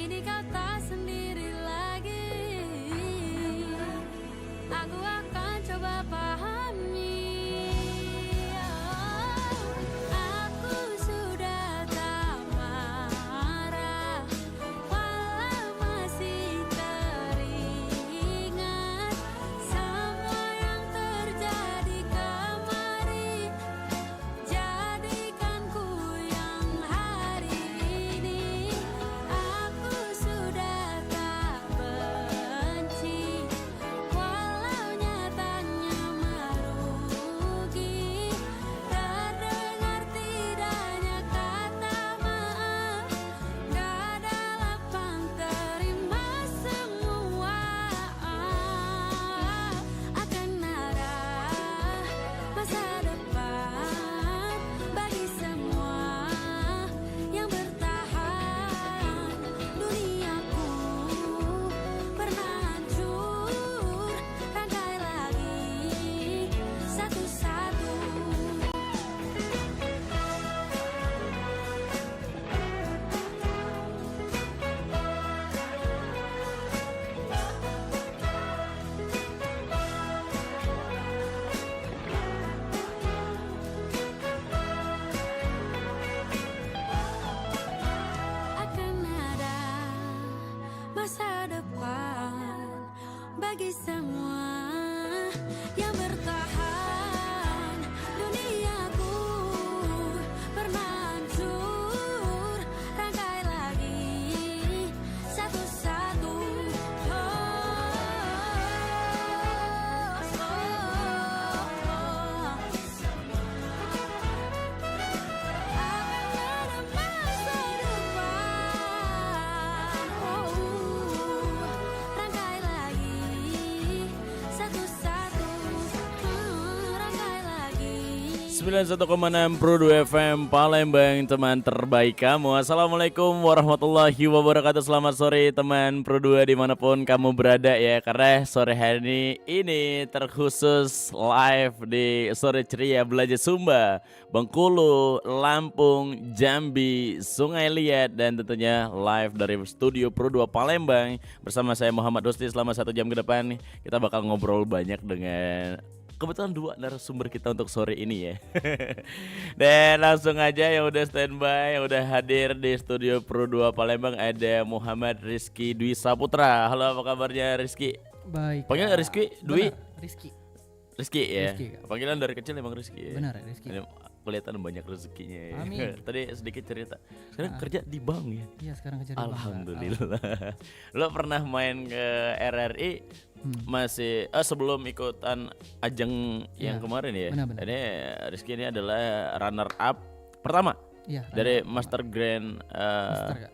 Kini kau tak sendiri lagi. Aku akan coba pahami. Aku sudah tak marah, walau masih teringat semua yang terjadi kemarin. Jadikan ku yang hari ini. Aku sudah tak benci, walau nyatanya merugi. Terdengar tidaknya kata maaf, gak ada lapang terima semua. Akan ada masa depan bagi semua yang bertahan. Duniaku pernah hancur, rangkai lagi satu-satu. Akan ada masa depan bagi semua yang bertahan. Duniaku pernah hancur, rangkai lagi satu-satu. Akan ada masa depan, rangkai lagi satu-satu, rangkai lagi. 91,6 Pro 2 FM Palembang, teman terbaik kamu. Assalamualaikum warahmatullahi wabarakatuh. Selamat sore teman Pro 2 dimanapun kamu berada ya. Karena sore hari ini terkhusus live di Sore Ceria Belajar Sumba, Bengkulu, Lampung, Jambi, Sungai Liat, dan tentunya live dari studio Pro 2 Palembang. Bersama saya Muhammad Dosti selama 1 jam ke depan. Kita bakal ngobrol banyak dengan kebetulan 2 narasumber kita untuk sore ini ya. Dan langsung aja yang udah standby, yang udah hadir di studio Pro 2 Palembang, ada Muhammad Rizky Dwi Saputra. Halo, apa kabarnya Rizky? Baik. Panggil Rizky Dwi? Benar, Rizky. Rizky ya? Rizky, Kak. Panggilan dari kecil emang Rizky ya? Benar, Rizky. Ini kelihatan banyak rezekinya ya. Amin. Tadi sedikit cerita. Sekarang kerja di bank ya? Iya, sekarang kerja di bank, Kak. Alhamdulillah. Lo pernah main ke RRI masih sebelum ikutan ajang yang Iya, kemarin ya? benar-benar. Ini Rizky ini adalah runner up pertama Iya, dari runner up Master Grand Mister, Kak.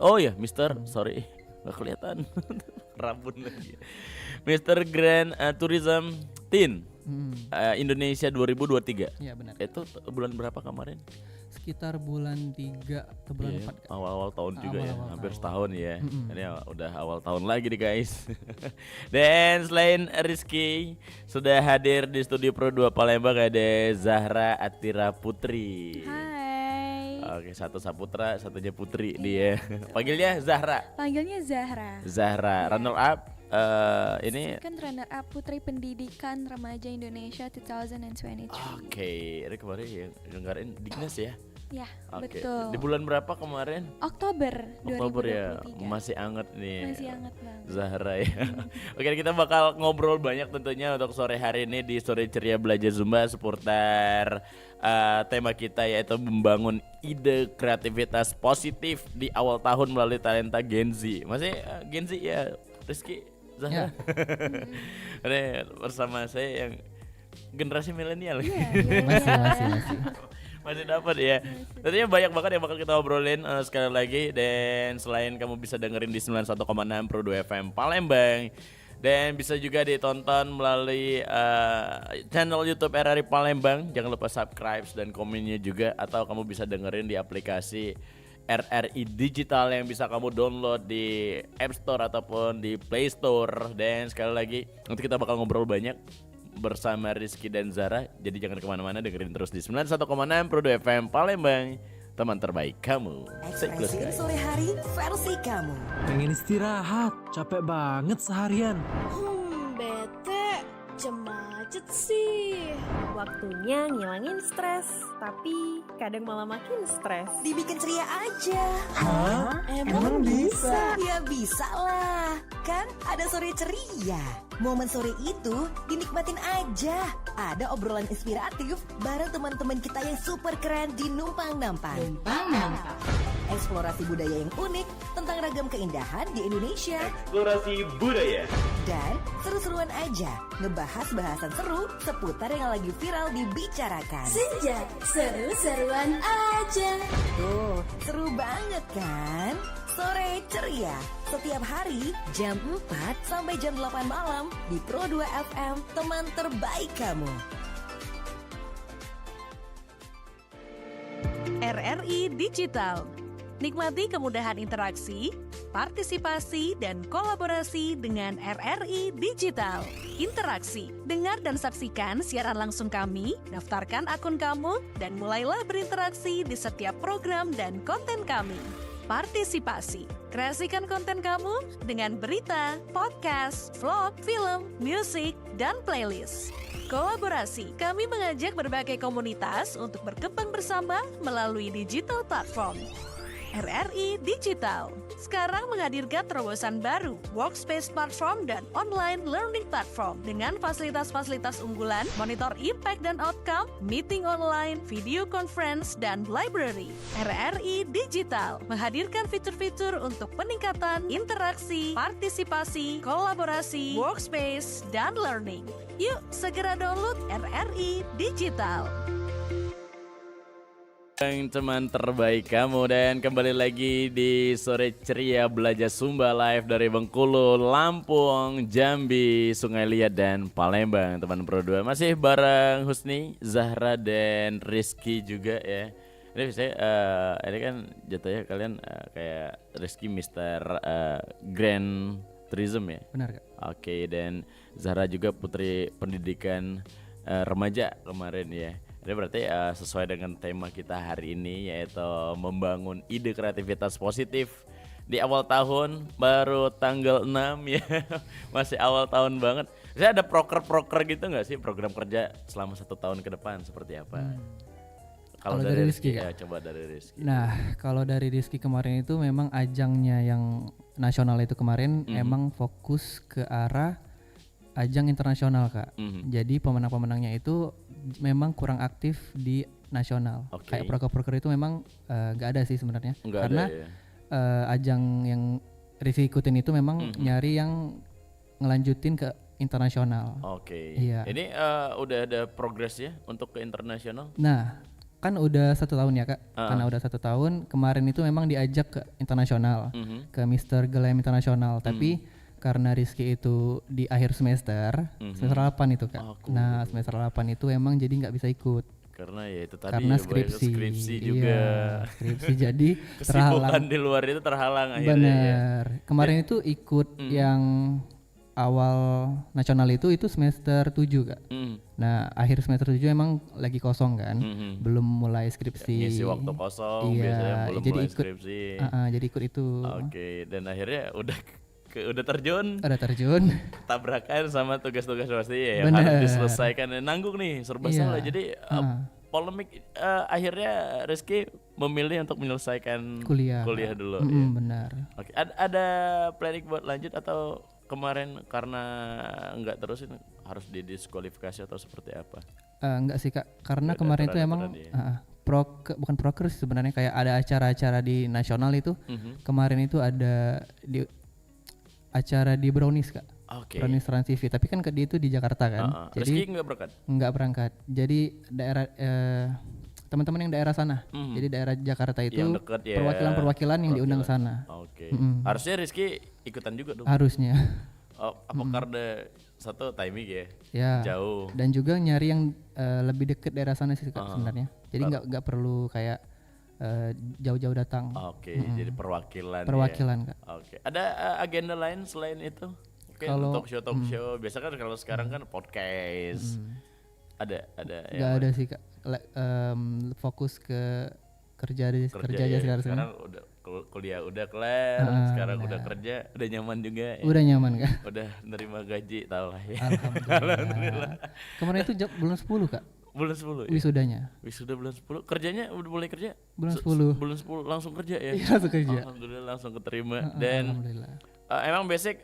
Oh ya, Mister, sorry. Gak kelihatan. Rabun lagi. Mister Grand Tourism Teen Indonesia 2023. Iya, benar. Itu bulan berapa kemarin? Sekitar bulan 3 atau bulan Iya, 4, Kak. awal-awal tahun juga ya, Awal-awal hampir tahun. setahun ya. Ini udah awal tahun lagi nih guys. Dan selain Rizky, sudah hadir di studio Pro 2 Palembang ada Zahra Atira Putri. Hai, Oke, satu Saputra, satunya Putri dia. Panggilnya Zahra. panggilnya Zahra. Zahra, runner up ini. Second runner up Putri Pendidikan Remaja Indonesia 2023. Oke, ini kemarin yang dengerin Dignas ya. Ya, Oke. betul. Di bulan berapa kemarin? Oktober Ya, 2023. masih anget nih. Masih hangat banget. Zahra ya. Oke, kita bakal ngobrol banyak tentunya untuk sore hari ini di Sore Ceria Belajar Zumba seputar tema kita yaitu membangun ide kreativitas positif di awal tahun melalui talenta Gen Z. Masih Gen Z ya, Rizky, Zahra. Ini bersama saya yang generasi milenial. Iya, Masih. Masih dapat ya. Tentunya banyak banget yang bakal kita obrolin sekali lagi. Dan selain kamu bisa dengerin di 91,6 Pro 2 FM Palembang, dan bisa juga ditonton melalui channel YouTube RRI Palembang. Jangan lupa subscribe dan komennya juga. Atau kamu bisa dengerin di aplikasi RRI Digital yang bisa kamu download di App Store ataupun di Play Store. Dan sekali lagi nanti kita bakal ngobrol banyak bersama Rizky dan Zara. Jadi jangan kemana-mana, dengerin terus di 91,6 Pro 2 FM Palembang, teman terbaik kamu. Siklus Ekspresi guys. sore hari versi kamu. Pengen istirahat, capek banget seharian. Bete, jam macet sih. Waktunya ngilangin stres, tapi kadang malah makin stres. Dibikin ceria aja. Emang bisa? Ya bisa lah. Kan ada sore ceria. Momen sore itu dinikmatin aja. Ada obrolan inspiratif bareng teman-teman kita yang super keren di Numpang Nampang. Eksplorasi budaya yang unik tentang ragam keindahan di Indonesia. Eksplorasi budaya. Dan seru-seruan aja ngebahas bahasan seru seputar yang lagi viral dibicarakan. Senja, seru-seruan aja. Tuh, seru banget kan? Sore ceria, setiap hari jam 4 sampai jam 8 malam di Pro 2 FM, teman terbaik kamu. RRI Digital. Nikmati kemudahan interaksi, partisipasi, dan kolaborasi dengan RRI Digital. Interaksi, dengar dan saksikan siaran langsung kami, daftarkan akun kamu, dan mulailah berinteraksi di setiap program dan konten kami. Partisipasi, kreasikan konten kamu dengan berita, podcast, vlog, film, musik, dan playlist. Kolaborasi, kami mengajak berbagai komunitas untuk berkembang bersama melalui digital platform. RRI Digital sekarang menghadirkan terobosan baru, workspace platform dan online learning platform dengan fasilitas-fasilitas unggulan, monitor impact dan outcome, meeting online, video conference, dan library. RRI Digital menghadirkan fitur-fitur untuk peningkatan interaksi, partisipasi, kolaborasi, workspace, dan learning. Yuk segera download RRI Digital. Teman terbaik kamu, dan kembali lagi di Sore Ceria Belajar Sumba live dari Bengkulu, Lampung, Jambi, Sungai Liat, dan Palembang. Teman Pro 2 masih bareng Husni, Zahra, dan Rizky juga ya. Ini saya ini kan jatuhnya kalian kayak Rizky Mister Grand Tourism ya. Benar Kak. Oke, dan Zahra juga Putri Pendidikan Remaja kemarin ya. Ini berarti sesuai dengan tema kita hari ini, yaitu membangun ide kreativitas positif di awal tahun, baru tanggal 6 ya. Masih awal tahun banget. Saya ada proker-proker gitu nggak sih, program kerja selama 1 tahun ke depan seperti apa? Kalau dari Rizky ya, coba dari Rizky. Nah, kalau dari Rizky kemarin itu memang ajangnya yang nasional itu kemarin emang fokus ke arah ajang internasional Kak. Jadi pemenang-pemenangnya itu memang kurang aktif di nasional. Kayak proker-proker itu memang nggak ada sih sebenarnya. Karena ada, ya? Ajang yang Rizky ikutin itu memang nyari yang ngelanjutin ke internasional. Oke. Iya. Ini udah ada progres ya untuk ke internasional? Nah, kan udah 1 tahun ya Kak. Karena udah 1 tahun, kemarin itu memang diajak ke internasional, ke Mr. Glam Internasional. Tapi karena Rizky itu di akhir semester 8 itu Kak. Nah semester 8 itu emang jadi nggak bisa ikut. Karena ya itu tadi Karena ya, skripsi juga. Iya, skripsi jadi Kesibukan terhalang. di luar itu terhalang akhirnya. Bener. Kemarin itu ikut yang awal nasional itu semester 7 Kak. Nah akhir semester 7 emang lagi kosong kan, belum mulai skripsi. Ngisi waktu kosong Iya, biasanya belum jadi mulai ikut, skripsi. jadi ikut itu. Oke, dan akhirnya udah terjun Ada terjun. tabrakan sama tugas-tugas pasti ya yang Bener. harus diselesaikan. Nanggung nih serba Iya. salah. Jadi polemik akhirnya Rizky memilih untuk menyelesaikan Kuliah dulu. Mm, ya. benar. Oke, ada planning buat lanjut atau kemarin karena nggak terusin harus didiskualifikasi atau seperti apa? Enggak sih Kak, karena Ada kemarin itu emang aturan-aturan bukan proker sih sebenarnya, kayak ada acara-acara di nasional itu. Kemarin itu ada di acara di Brownies Kak. Oke. Brownies Trans TV, tapi kan dia itu di Jakarta kan. Rizky Jadi nggak berangkat? nggak berangkat. Jadi daerah teman-teman yang daerah sana. Jadi daerah Jakarta itu Yang deket ya. perwakilan-perwakilan yang diundang sana. Oke. Harusnya Rizky ikutan juga dong. Harusnya. Oh, apa karena satu timing ya? Ya. Jauh. Dan juga nyari yang lebih deket daerah sana sih Kak sebenarnya. Jadi nggak perlu kayak jauh-jauh datang. Oke, jadi perwakilan. Perwakilan ya. Kak. Oke. Ada agenda lain selain itu? Oke, Kalau- talk show. Biasa kan kalau sekarang kan podcast. Ada. Nggak ada sih Kak. Fokus ke kerja aja ya. sekarang. Sekarang udah kuliah udah kelar, sekarang udah kerja, udah nyaman juga. Udah nyaman kan? Udah nerima gaji, tau lah ya. Alhamdulillah. Kemarin itu bulan 10 Kak. Bulan 10 ya? Wisudanya. Wisuda bulan 10. Kerjanya udah mulai kerja? Bulan 10. Bulan 10 langsung kerja ya? Iya, langsung kerja. Alhamdulillah langsung keterima. Dan Alhamdulillah. emang basic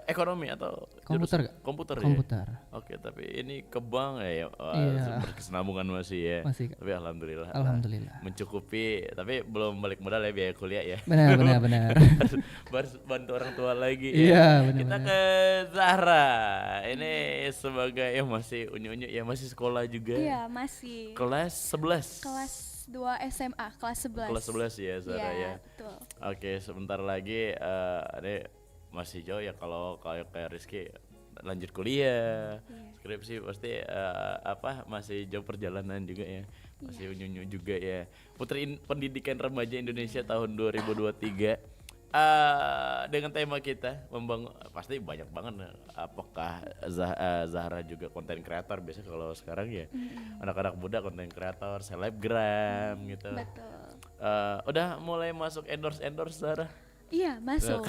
ekonomi atau Komputer Kak? Komputer ya? Komputer. Oke, tapi ini ke bank ya, Iya. berkesinambungan masih ya. Masih, Kak. Tapi alhamdulillah. Alhamdulillah. Mencukupi, tapi belum balik modal ya biaya kuliah ya. Benar. Harus bantu orang tua lagi Iya, ya. benar. Kita ke Zahra. Ini sebagai masih unyu-unyu ya, masih sekolah juga. Iya, masih. Kelas 11. Kelas 2 SMA, kelas 11. Kelas 11 ya Zahra ya. Betul. Oke, sebentar lagi ini masih jauh ya kalau kayak Rizky lanjut kuliah. Skripsi pasti masih jauh perjalanan juga ya. Masih unyu-unyu juga ya. Putri Pendidikan Remaja Indonesia tahun 2023. Dengan tema kita membangun, pasti banyak banget. Apakah Zahra juga konten kreator? Biasanya kalau sekarang ya anak-anak muda konten kreator, selebgram gitu. Betul. Udah mulai masuk endorse Zahra? Iya, masuk.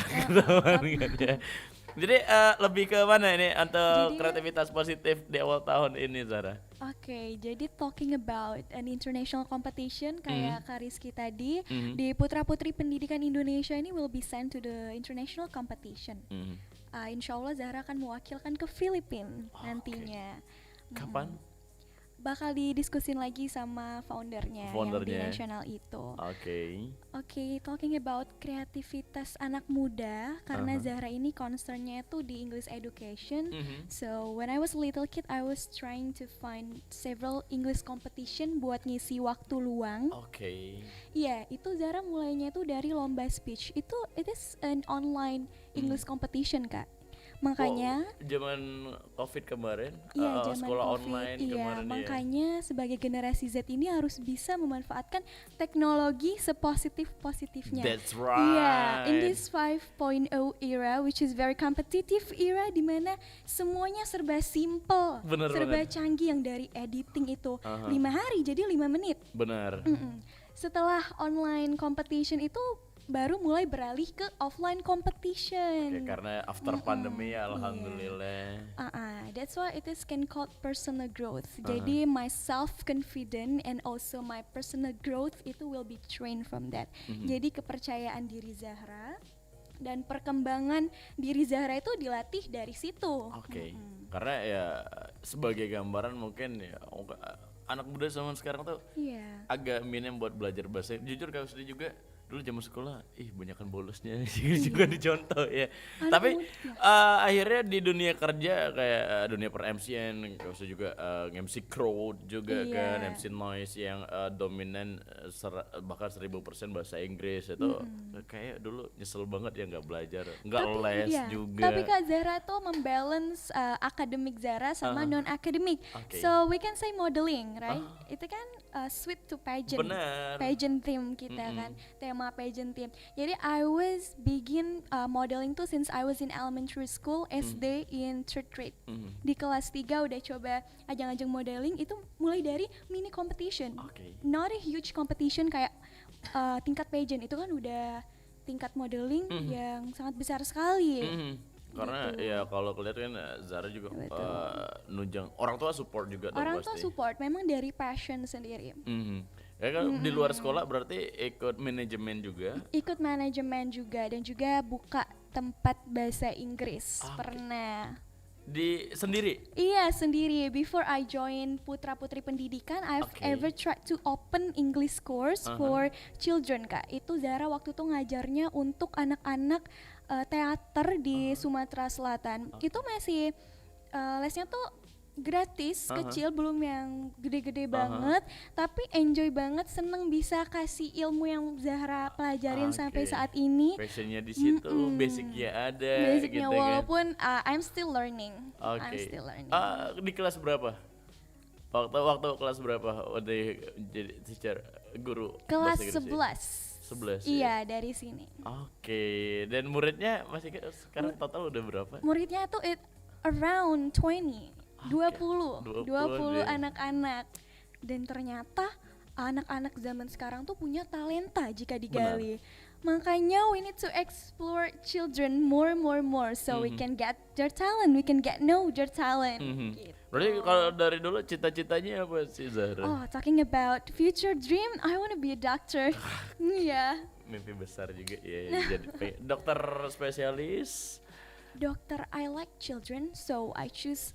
Jadi lebih ke mana ini untuk Jadi- kreativitas positif di awal tahun ini Zahra? Oke, jadi talking about an international competition kayak Kak Rizky tadi, Mhm. di Putra Putri Pendidikan Indonesia ini will be sent to the international competition. Insya Allah Zahra akan mewakilkan ke Filipina nantinya. Kapan? Bakal didiskusin lagi sama foundernya yang di Foundernya. nasional itu. Oke. Oke, talking about kreativitas anak muda, karena Zahra ini concernnya itu di English education. So when I was a little kid, I was trying to find several English competition buat ngisi waktu luang. Oke. Iya, itu Zahra mulainya itu dari lomba speech. It is an online English competition, Kak. Makanya Zaman COVID kemarin, iya, zaman sekolah COVID, online iya, kemarin ya. makanya sebagai generasi Z ini harus bisa memanfaatkan teknologi sepositif-positifnya. That's Iya, in right. this 5.0 era, which is very competitive era, di mana semuanya serba simple, Bener serba banget. canggih, yang dari editing itu 5 hari jadi 5 menit. Benar. Setelah online competition itu baru mulai beralih ke offline competition. Oke, karena after pandemi ya alhamdulillah. That's why it is can called personal growth. Jadi my self confident and also my personal growth itu will be trained from that. Jadi kepercayaan diri Zahra dan perkembangan diri Zahra itu dilatih dari situ. Oke. Karena ya sebagai gambaran mungkin ya anak muda zaman sekarang tuh Iya. agak minim buat belajar bahasa. Jujur kalau sendiri juga dulu zaman sekolah, banyakan bolosnya juga dicontoh ya. Tapi akhirnya di dunia kerja kayak dunia per MC-an, kalau juga MC crowd juga kan, MC noise yang dominan bahkan 1000% bahasa Inggris itu kayak dulu nyesel banget ya nggak belajar, nggak les Iya, juga. tapi Kak Zahra tuh membalance akademik Zahra sama non akademik. Oke. So we can say modeling, right? Itu kan sweet to pageant. Benar. Pageant theme kita kan, tema pageant theme. Jadi I was begin modeling tuh since I was in elementary school, SD in third grade. Di kelas 3 udah coba ajang-ajang modeling, itu mulai dari mini competition. Oke. Not a huge competition kayak tingkat pageant, itu kan udah tingkat modeling yang sangat besar sekali. Karena ya kalau kelihatan kan Zahra juga nunjang orang tua support juga dong Orang tua pasti. support memang dari passion sendiri. Ya kan di luar sekolah berarti ikut manajemen juga. Ikut manajemen juga dan juga buka tempat bahasa Inggris. Pernah. Di sendiri. Iya, sendiri. Before I join Putra Putri Pendidikan, I've ever tried to open English course for children, Kak. Itu Zahra waktu itu ngajarnya untuk anak-anak teater di Sumatera Selatan. Itu masih lesnya tuh gratis, kecil, belum yang gede-gede banget, tapi enjoy banget, seneng bisa kasih ilmu yang Zahra pelajarin sampai saat ini. Passionnya di situ, basicnya ada. Basicnya gitu walaupun I'm still learning. Kan. I'm Oke. still learning. Di kelas berapa? Waktu kelas berapa? Udah jadi teacher guru Kelas bahasa Inggris ya? 11 Iya, dari sini. Oke. Dan muridnya masih sekarang total udah berapa? Muridnya tuh around 20 20 20 ya. anak-anak. Dan ternyata anak-anak zaman sekarang tuh punya talenta jika digali. Makanya we need to explore children more so we can get their talent, we can get know their talent. Gitu. Berarti kalau dari dulu cita-citanya apa sih Zahra? Oh, talking about future dream, I want to be a doctor. Iya. Mimpi besar juga ya, jadi dokter spesialis. Dokter, I like children, so I choose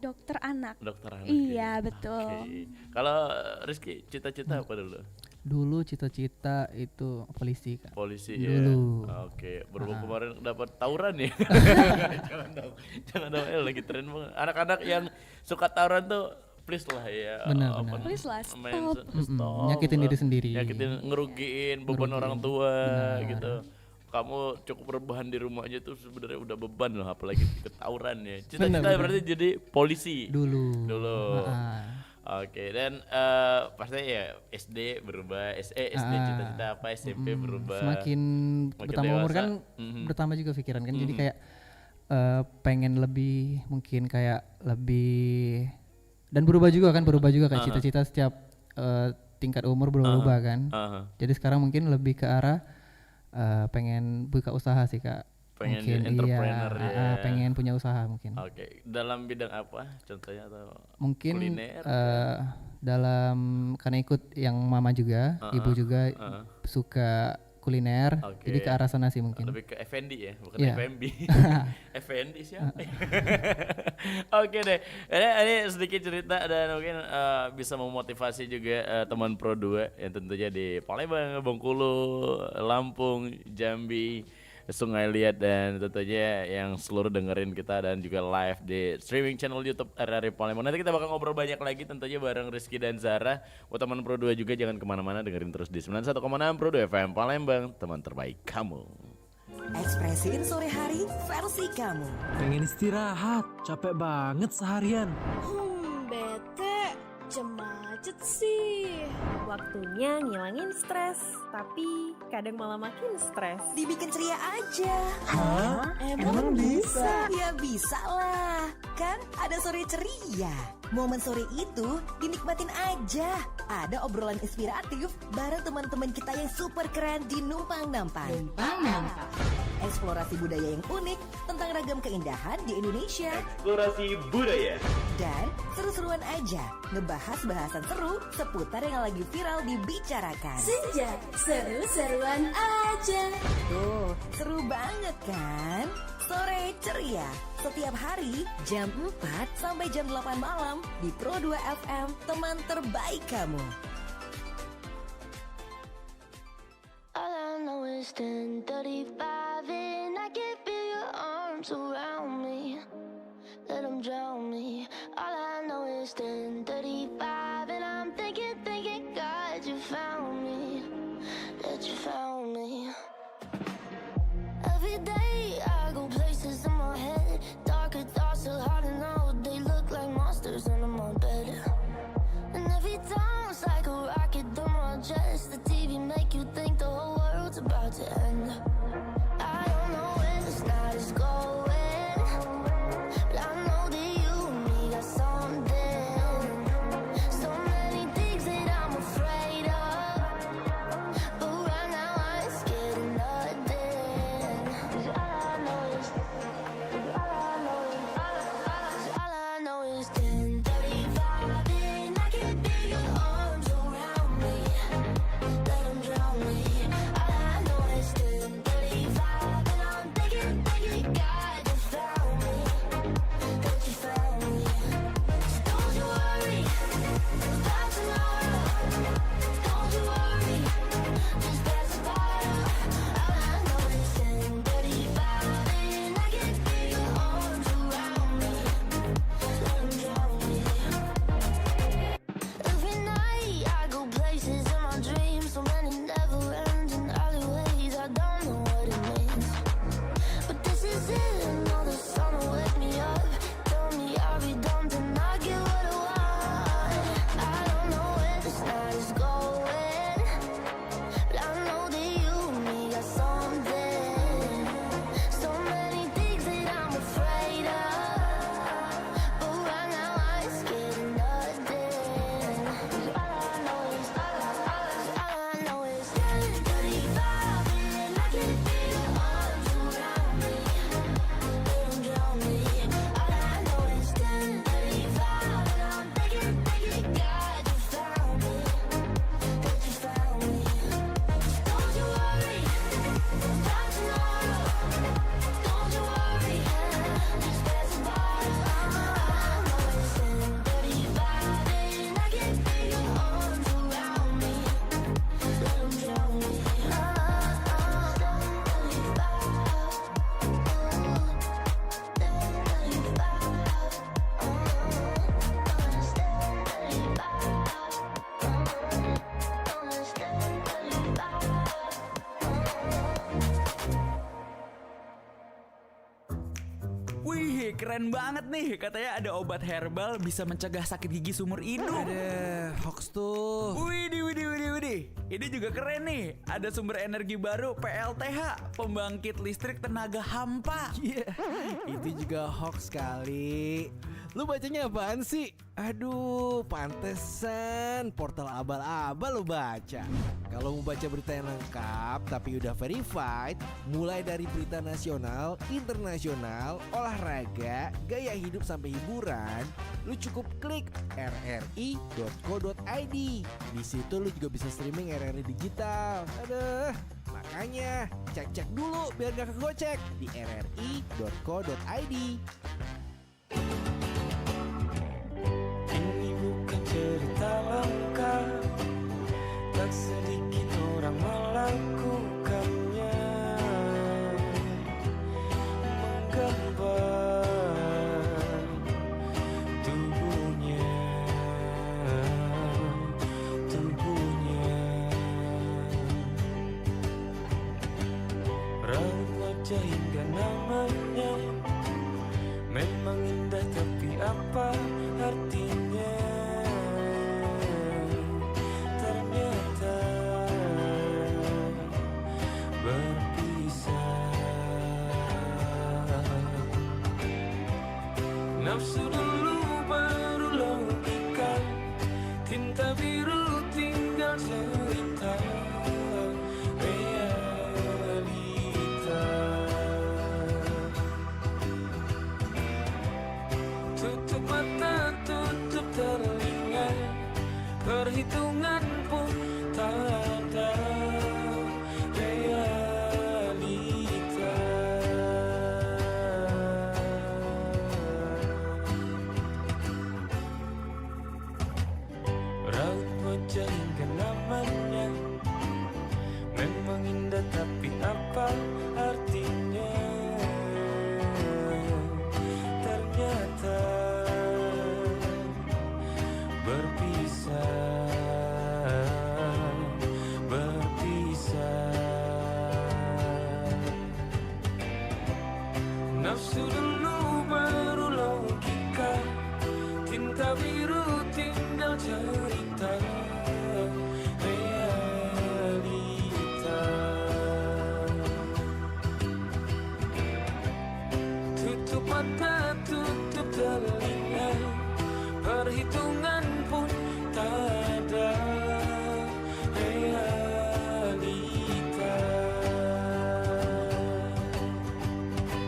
dokter anak. Dokter anak. Iya, betul. Okay. Kalau Rizky cita-cita apa dulu? Dulu cita-cita itu polisi Kak. Polisi Dulu. ya. Oke, berhubung kemarin dapat tawuran ya. jangan dong, lagi tren banget. Anak-anak yang suka tawuran tuh please lah ya. Benar. Please lah, Stop. Nyakitin diri sendiri. Nyakitin, ngerugiin beban orang tua gitu. Kamu cukup rebahan di rumah aja tuh sebenarnya udah beban loh, apalagi ketawuran ya. Cita-cita berarti jadi polisi. Dulu. Oke, dan pasti ya SD berubah, SD cita-cita apa, SMP berubah. Semakin bertambah umur kan bertambah juga pikiran kan, jadi kayak pengen lebih, mungkin kayak lebih, dan berubah juga kayak cita-cita setiap tingkat umur berubah kan. Jadi sekarang mungkin lebih ke arah pengen buka usaha sih Kak. Pengen mungkin jadi entrepreneur ya. Pengen punya usaha mungkin. Oke, dalam bidang apa contohnya, atau Mungkin kuliner? dalam, karena ikut yang mama juga, ibu juga suka kuliner, jadi ke arah sana sih mungkin. Lebih ke F&D ya, bukan Iya. FMB. F&D siapa? Oke deh, ini sedikit cerita dan mungkin bisa memotivasi juga teman Pro 2 yang tentunya di Palembang, Bengkulu, Lampung, Jambi, Sungai Liat, dan tentunya yang seluruh dengerin kita dan juga live di streaming channel YouTube RRI Palembang. Nanti kita bakal ngobrol banyak lagi tentunya bareng Rizky dan Zahra. Buat teman Pro 2 juga jangan kemana-mana, dengerin terus di 91,6 Pro 2 FM Palembang, teman terbaik kamu. Ekspresiin sore hari versi kamu. Pengen istirahat, capek banget seharian. Bete, macet sih. Waktunya ngilangin stres, tapi kadang malah makin stres. Dibikin ceria aja. Emang bisa? Ya bisa lah. Kan ada sore ceria. Momen sore itu dinikmatin aja. Ada obrolan inspiratif bareng teman-teman kita yang super keren di Numpang Nampang. Eksplorasi budaya yang unik tentang ragam keindahan di Indonesia. Eksplorasi budaya. Dan seru-seruan aja ngebahas bahasan seru seputar yang lagi viral dibicarakan. Senja, seru-seruan aja. Tuh, seru banget kan? Sore ceria setiap hari jam 4 sampai jam 8 malam di Pro 2 FM, teman terbaik kamu. All I know is 10:35 and I can feel your arms around me. Let them drown me. All I know is 10:35 and I'm thinking, God, you found me. That you found me. Every day I go places in my head. Darker thoughts so hard to know. They look like monsters under my bed. And every time it's like a rocket through my chest. The TV make you think the whole world's about to end. I don't know where this night is going, but I know that you and me got something. keren banget nih. Katanya ada obat herbal bisa mencegah sakit gigi seumur hidup. Ada hoax tuh. Widih. Ini juga keren nih. Ada sumber energi baru PLTH, pembangkit listrik tenaga hampa. Iya, itu juga hoax kali. Lu bacanya apaan sih? Aduh, pantesan portal abal-abal lu baca. Kalau mau baca berita yang lengkap tapi udah verified, mulai dari berita nasional, internasional, olahraga, gaya hidup sampai hiburan, lu cukup klik rri.co.id. Di situ lu juga bisa streaming RRI digital. Aduh, makanya cek-cek dulu biar gak kegocek di rri.co.id. Ini bukan cerita lengkap, tak sedikit orang melakukannya. Menggambar tubuhnya, raut wajah hingga namanya memang indah, tapi apa artinya? Ternyata berpisah. Nafsu dulu baru logika, tinta biru tinggal cerita. Tutup mata, tutup telinga, perhitungan pun tak ada. Realita. Raut wajah hingga namanya memang indah, tapi apa artinya? Ternyata berpisah. Nafsu dulu baru logika, tinta biru tinggal cerita. Realita. Tutup mata, tutup telinga, perhitungan pun tak ada. Realita.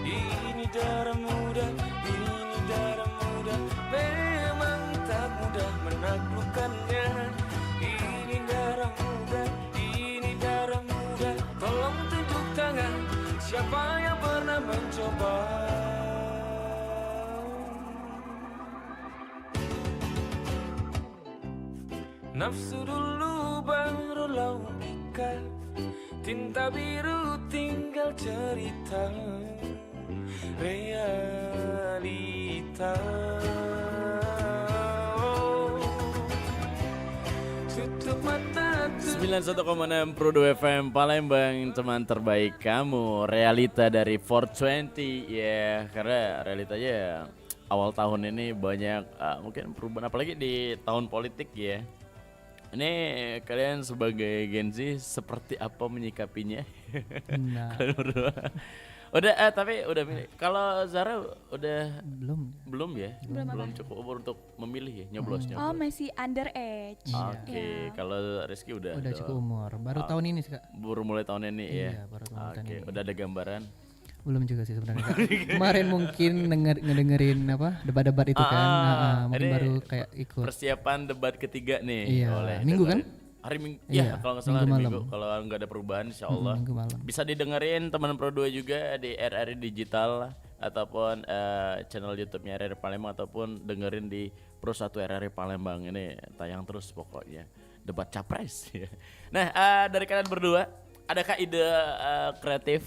Ini darah muda, memang tak mudah menaklukkannya. Ini darah muda, tolong tunjuk tangan siapa yang pernah mencoba. Nafsu dulu baru logika, tinta biru tinggal cerita. Realita. Tutup mata, 91,6 Pro 2 FM Palembang, teman terbaik kamu. Realita dari 420 ya, karena realitanya awal tahun ini banyak mungkin perubahan, apalagi di tahun politik ya. Ini kalian sebagai Gen Z seperti apa menyikapinya? Nah. Kalian berdua. Udah tapi udah milih. Kalau Zara udah belum ya? Belum cukup umur untuk memilih ya, nyoblos. Oh, masih underage. Oke, kalau Rizky udah cukup umur. Baru tahun ini sih, Kak. Baru mulai tahun ini ya. Iya, baru tahun ini. Udah ada gambaran? Belum juga sih sebenarnya. Kemarin mungkin ngedengerin apa debat-debat itu kan. Mungkin baru kayak ikut. Persiapan debat ketiga nih. Iya. Oleh Minggu kan? Hari Minggu. Iya, Ya kalau nggak salah hari Minggu Minggu. Kalau nggak ada perubahan, insya Allah. Minggu malam. Bisa didengerin teman Pro 2 juga di RRI Digital ataupun channel YouTube-nya RRI Palembang, ataupun dengerin di Pro 1 RRI Palembang. Ini tayang terus pokoknya. Debat capres. Nah, dari kalian berdua, adakah ide kreatif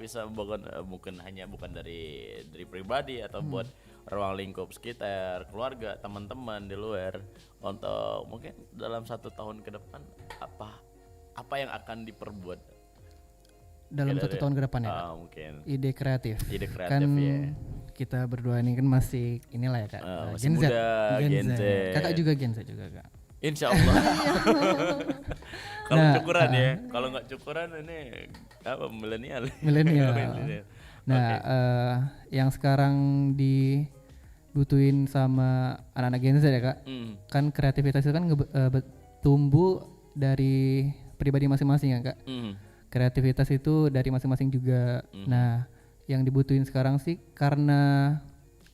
bisa bukan dari pribadi atau buat ruang lingkup sekitar, keluarga, teman-teman di luar, untuk mungkin dalam 1 tahun ke depan apa yang akan diperbuat dalam 1 tahun ke depan ya? Mungkin ide kreatif kan ya. kita berdua ini kan masih inilah ya Kak. Masih muda, Gen Z. Kakak juga Gen Z juga Kak. Insya Allah. Kalau Nah, cukuran ya, kalau nggak cukuran ini apa milenial. Milenial. Nah, yang sekarang dibutuhin sama anak-anak Gen Z ya Kak, kan kreativitas itu kan tumbuh dari pribadi masing-masing ya Kak. Kreativitas itu dari masing-masing juga. Nah, yang dibutuhin sekarang sih karena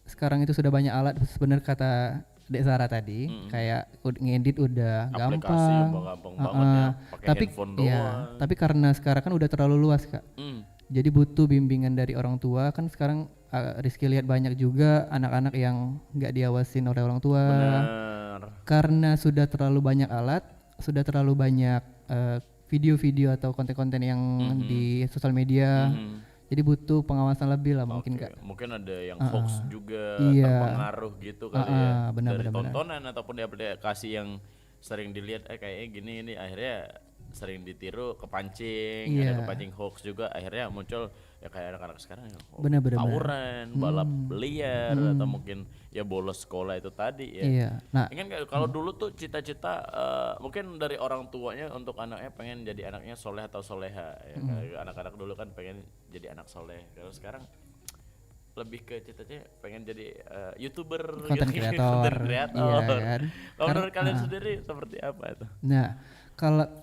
sekarang itu sudah banyak alat, sebenarnya kata Dek Zara tadi, kayak ngedit udah aplikasi gampang, banget ya, pakai tapi handphone doang. tapi karena sekarang kan udah terlalu luas Kak, jadi butuh bimbingan dari orang tua. Kan sekarang Rizky lihat banyak juga anak-anak yang nggak diawasin oleh orang tua. Bener. Karena sudah terlalu banyak alat, sudah terlalu banyak video-video atau konten-konten yang di sosial media. Jadi butuh pengawasan lebih lah mungkin Kak. Mungkin ada yang hoax juga, iya. terpengaruh gitu kali ya. Benar, dari benar. tontonan ataupun di aplikasi yang sering dilihat kayaknya gini ini akhirnya sering ditiru, kepancing, Iya. ada kepancing hoax juga, akhirnya muncul ya kayak anak-anak sekarang ya, Benar. tawuran, balap liar atau mungkin ya bolos sekolah itu tadi ya. Iya. Nah, Ingin kalau dulu tuh cita-cita mungkin dari orang tuanya untuk anaknya pengen jadi anaknya soleh atau soleha ya. Kayak anak-anak dulu kan pengen jadi anak soleh. Kalau sekarang lebih ke cita-cita pengen jadi YouTuber, Content gitu. creator. Content creator. Iya kan? Kalau menurut kalian sendiri seperti apa itu? Nah,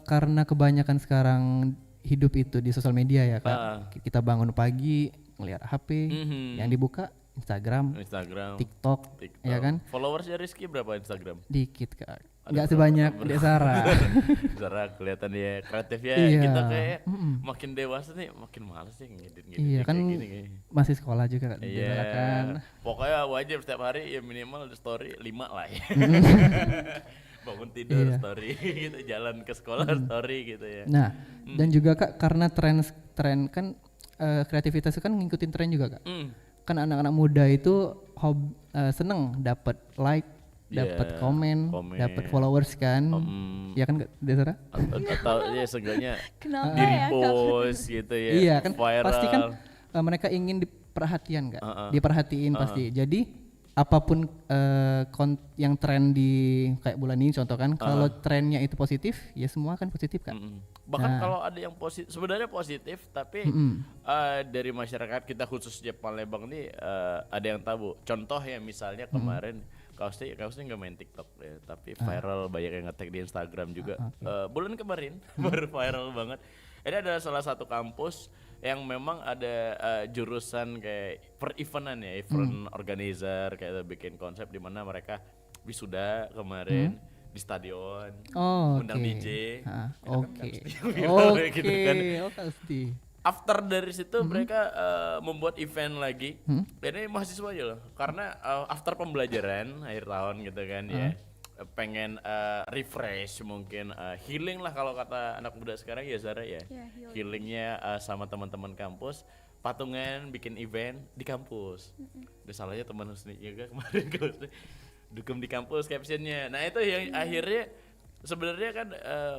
karena kebanyakan sekarang hidup itu di sosial media ya Kak. Kita bangun pagi ngelihat HP, yang dibuka Instagram, TikTok, ya kan? Followersnya Rizky berapa Instagram? Dikit Kak. Enggak sebanyak Dek Zara. Zara kelihatan dia kreatifnya. Iya. Kita kayak makin dewasa nih makin males nih ngedit Iya kan gini. masih sekolah juga Kak. Iya. Kan. Pokoknya wajib setiap hari ya minimal story 5 lah ya. Bangun tidur story gitu, jalan ke sekolah story gitu ya. Nah, dan juga Kak karena tren kan kreativitas itu kan ngikutin tren juga Kak. Kan anak-anak muda itu seneng dapat like, dapat komen, dapat followers kan. Ya kan Desara? Atau ya seenggaknya Kenapa di ya, repost gitu ya. Iya kan viral. pasti kan mereka ingin diperhatikan Kak. Diperhatiin pasti. Jadi apapun yang tren di kayak bulan ini contoh kan, kalau trennya itu positif ya semua kan positif kan. Bahkan kalau ada yang positif, sebenarnya positif tapi dari masyarakat kita khususnya Palembang nih ada yang tabu. Contoh ya misalnya kemarin kaosnya nggak main TikTok ya, tapi viral banyak yang nge-tag di Instagram juga. Bulan kemarin baru viral banget. Ini adalah salah satu kampus yang memang ada jurusan kayak per eventan ya, event organizer kayak bikin konsep di mana mereka wisuda kemarin di stadion, undang DJ. Gitu kan. Pasti. After dari situ mereka membuat event lagi. Ini mahasiswa aja loh, karena after pembelajaran akhir tahun gitu kan ya. Pengen refresh mungkin healing lah kalau kata anak muda sekarang ya Zara ya. Healingnya sama teman-teman kampus, patungan bikin event di kampus. Udah salahnya teman Husni juga kemarin dukung di kampus captionnya. Nah itu yang akhirnya sebenarnya kan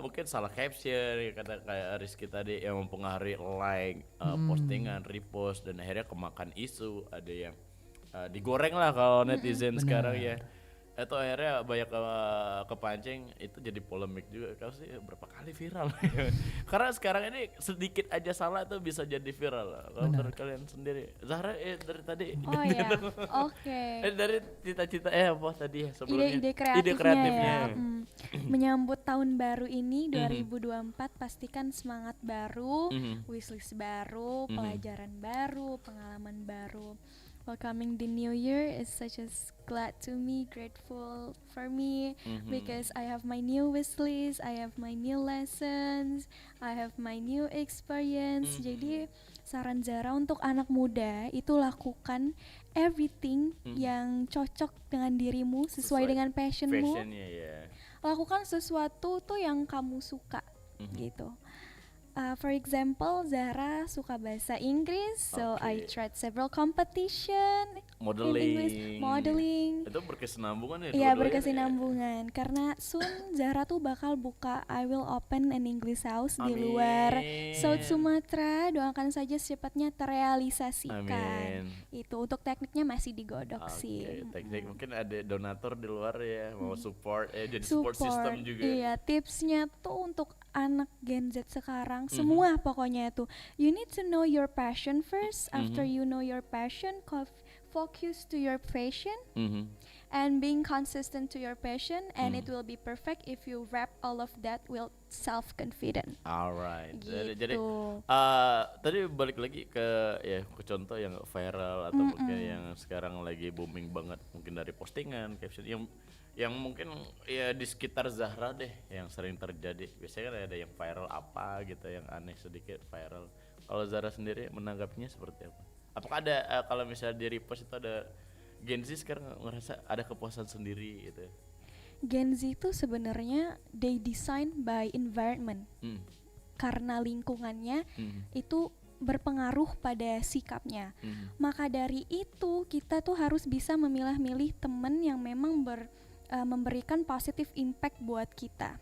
mungkin salah caption ya, kata kayak Rizky tadi yang mempengaruhi like, postingan, repost dan akhirnya kemakan isu. Ada yang digoreng lah kalau netizen sekarang ya. Itu akhirnya banyak kepancing, itu jadi polemik juga. Kau sih berapa kali viral karena sekarang ini sedikit aja salah tuh bisa jadi viral. Kalau menurut kalian sendiri Zahra dari tadi dari cita-cita apa tadi ya sebelumnya ide kreatifnya ya. Menyambut tahun baru ini 2024 pastikan semangat baru, wishlist baru, pelajaran baru, pengalaman baru. Welcoming the new year is such as glad to me, grateful for me because I have my new wish list, I have my new lessons, I have my new experience. Jadi saran Zara untuk anak muda itu lakukan everything yang cocok dengan dirimu, sesuai dengan passionmu. Lakukan sesuatu tuh yang kamu suka gitu. For example, Zara suka bahasa Inggris, so I tried several competition. modeling. Itu berkesinambungan ya? Iya, dua-duanya berkesinambungan. Karena soon Zahra tuh bakal buka I will open an English house di luar South Sumatera. Doakan saja secepatnya terrealisasikan. Itu untuk tekniknya masih digodok sih. Teknik mungkin ada donatur di luar ya mau support jadi support system juga. Iya, tipsnya tuh untuk anak Gen Z sekarang semua pokoknya tuh you need to know your passion first. After you know your passion, focus to your passion and being consistent to your passion, and it will be perfect if you wrap all of that with self-confident. Alright. Gitu. Jadi tadi balik lagi ke contoh yang viral atau mungkin yang sekarang lagi booming banget, mungkin dari postingan, caption yang mungkin ya di sekitar Zahra deh yang sering terjadi. Biasanya kan ada yang viral apa gitu, yang aneh sedikit viral. Kalau Zahra sendiri menanggapinya seperti apa? Apakah ada kalau misalnya di repost itu ada Gen Z sekarang ngerasa ada kepuasan sendiri gitu? Gen Z itu sebenarnya they design by environment. Karena lingkungannya itu berpengaruh pada sikapnya. Maka dari itu kita tuh harus bisa memilah-milih teman yang memang memberikan positive impact buat kita.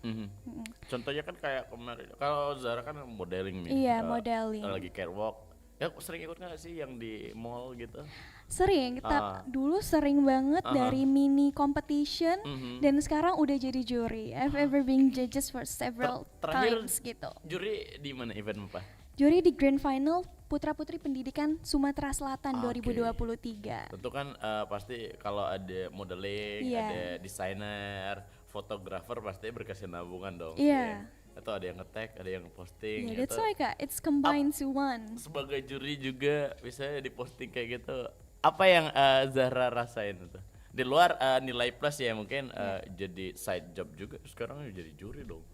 Contohnya kan kayak kemarin, kalau Zahra kan modeling nih. Iya, modeling. Lagi catwalk. Ya sering ikut nggak sih yang di mall gitu? Sering, kita dulu sering banget dari mini competition dan sekarang udah jadi juri. I've ever been judges for several times gitu. Juri di mana event apa? Juri di Grand Final Putra Putri Pendidikan Sumatera Selatan 2023. Tentu kan pasti kalau ada modeling, ada desainer, fotografer pasti berkesinambungan dong. Iya. Atau ada yang nge-tag, ada yang posting. Yeah, that's why Kak, it's combined to one. Sebagai juri juga bisa di posting kayak gitu. Apa yang Zahra rasain itu? Di luar nilai plus ya mungkin jadi side job juga. Sekarang jadi juri dong.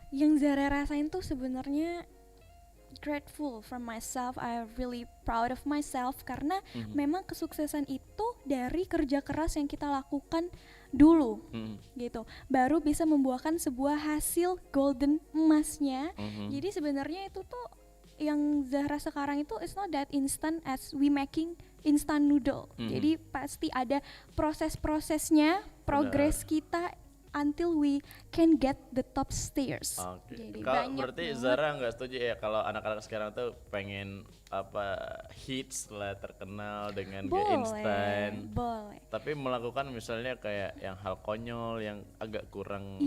Yang Zahra rasain tuh sebenarnya grateful for myself. I'm really proud of myself karena memang kesuksesan itu dari kerja keras yang kita lakukan dulu gitu, baru bisa membuahkan sebuah hasil golden emasnya. Jadi sebenarnya itu tuh yang Zahra sekarang itu it's not that instant as we making instant noodle. Jadi pasti ada proses-prosesnya, progress kita until we can get the top stairs. Jadi kalau berarti Zahra nggak setuju ya kalau anak-anak sekarang tuh pengen hits lah, terkenal dengan gaya instan. Boleh. Tapi melakukan misalnya kayak yang hal konyol yang agak kurang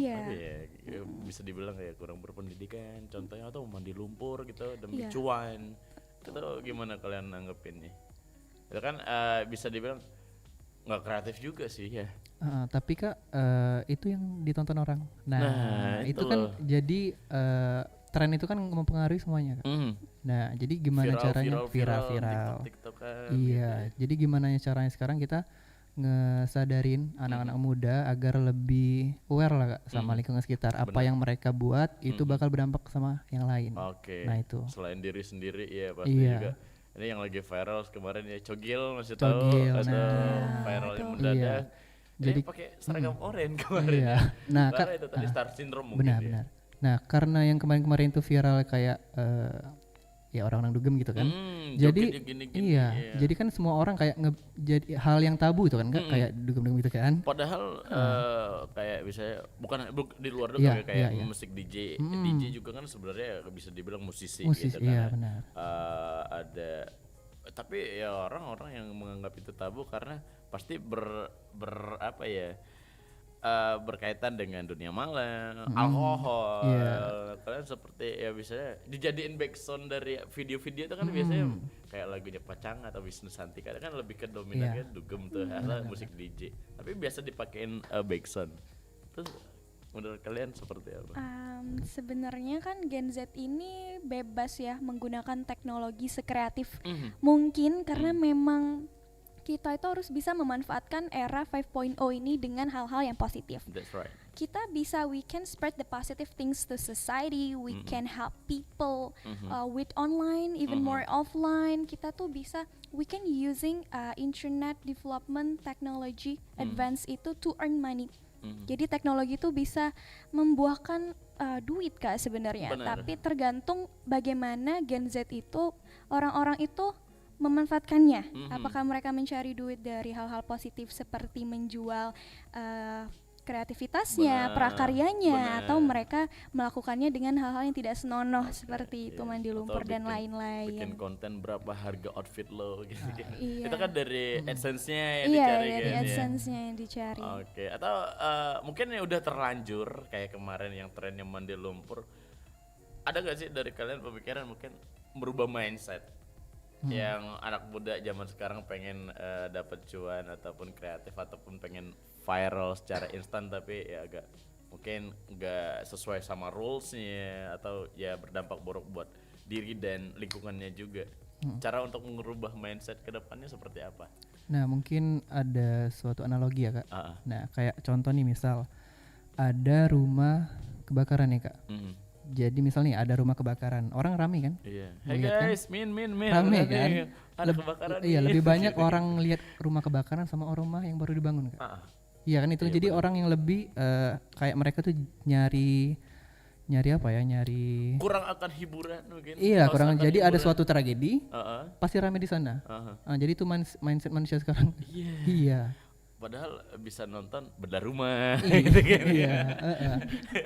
bisa dibilang kayak kurang berpendidikan. Contohnya atau mandi lumpur gitu demi cuan. Itu gimana kalian nanggepinnya? Itu kan bisa dibilang nggak kreatif juga sih ya. Tapi Kak, itu yang ditonton orang. Nah itu kan jadi tren itu kan mempengaruhi semuanya Kak. Nah jadi gimana caranya viral. Iya, jadi gimana caranya sekarang kita ngesadarin anak-anak muda agar lebih aware lah Kak sama lingkungan sekitar. Apa yang mereka buat itu bakal berdampak sama yang lain. Nah itu. Selain diri sendiri ya pasti juga. Ini yang lagi viral kemarin ya Cogil, masih tahu atau viral yang mendadak. Jadi pakai seragam oranye kemarin. Iya. Nah, itu tadi star syndrome mungkin. Benar. Nah, karena yang kemarin itu viral kayak ya orang-orang dugem gitu kan. Jadi gini, jadi kan semua orang kayak jadi hal yang tabu itu kan kayak dugem-dugem gitu kan. Padahal kayak bisa bukan di luar dugem kayak musik DJ. DJ juga kan sebenarnya bisa dibilang musisi gitu kan. Iya, benar. Tapi ya orang-orang yang menganggap itu tabu karena pasti berkaitan dengan dunia malam, alkohol. Kalian seperti ya biasanya dijadiin backsound dari video-video itu kan biasanya kayak lagunya Pacang atau Wisnu Santika kan lebih ke dominan kan dugem tuh atau musik DJ. Tapi biasa dipakein backsound. Terus menurut kalian seperti apa? Sebenarnya kan Gen Z ini bebas ya menggunakan teknologi sekreatif mungkin karena memang kita itu harus bisa memanfaatkan era 5.0 ini dengan hal-hal yang positif. That's right. Kita bisa, we can spread the positive things to society, we can help people with online, even more offline. Kita tuh bisa, we can using internet development technology advance itu to earn money. Jadi teknologi itu bisa membuahkan duit Kak sebenarnya, tapi tergantung bagaimana Gen Z itu, orang-orang itu memanfaatkannya. Apakah mereka mencari duit dari hal-hal positif seperti menjual kreativitasnya, prakaryanya, atau mereka melakukannya dengan hal-hal yang tidak senonoh seperti itu mandi lumpur dan lain-lain. Bikin konten berapa harga outfit lo gitu. Iya. Itu kan dari AdSense-nya yang Iya, dicari dari kan ya. AdSense-nya yang dicari. Oke, atau mungkin yang udah terlanjur kayak kemarin yang trennya mandi lumpur. Ada gak sih dari kalian pemikiran mungkin merubah mindset yang anak muda zaman sekarang pengen dapat cuan ataupun kreatif ataupun pengen viral secara instan tapi ya agak mungkin nggak sesuai sama rulesnya atau ya berdampak buruk buat diri dan lingkungannya juga. Cara untuk merubah mindset ke depannya seperti apa? Nah mungkin ada suatu analogi ya Kak. Nah kayak contoh nih misal ada rumah kebakaran ya Kak. Jadi misal nih ada rumah kebakaran, orang rame kan? Iya. Hey guys, kan? min. Rame kan? Ada kebakaran. Iya, lebih banyak orang lihat rumah kebakaran sama rumah yang baru dibangun kan? Iya kan itu. Jadi orang yang lebih kayak mereka tuh nyari apa ya? Nyari kurang akan hiburan mungkin. Iya, kurang. Jadi ada suatu tragedi, pasti rame di sana. Jadi itu mindset manusia sekarang. Iya. Padahal bisa nonton bedah rumah gitu kan. Iya,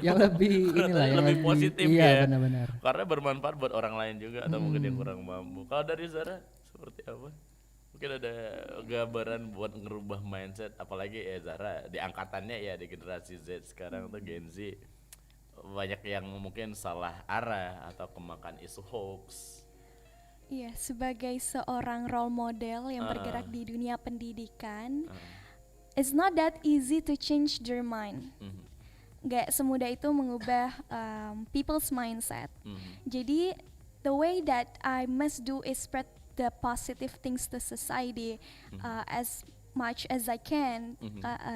yang lebih inilah yang lebih positif iya, ya. Benar-benar. Karena bermanfaat buat orang lain juga atau mungkin yang kurang mampu. Kalau dari Zara seperti apa? Mungkin ada gambaran buat ngerubah mindset apalagi ya Zara di angkatannya ya di generasi Z sekarang tuh Gen Z banyak yang mungkin salah arah atau kemakan isu hoax. Iya, sebagai seorang role model yang bergerak di dunia pendidikan, it's not that easy to change their mind. Gak semudah itu mengubah people's mindset. Jadi the way that I must do is spread the positive things to society as much as I can.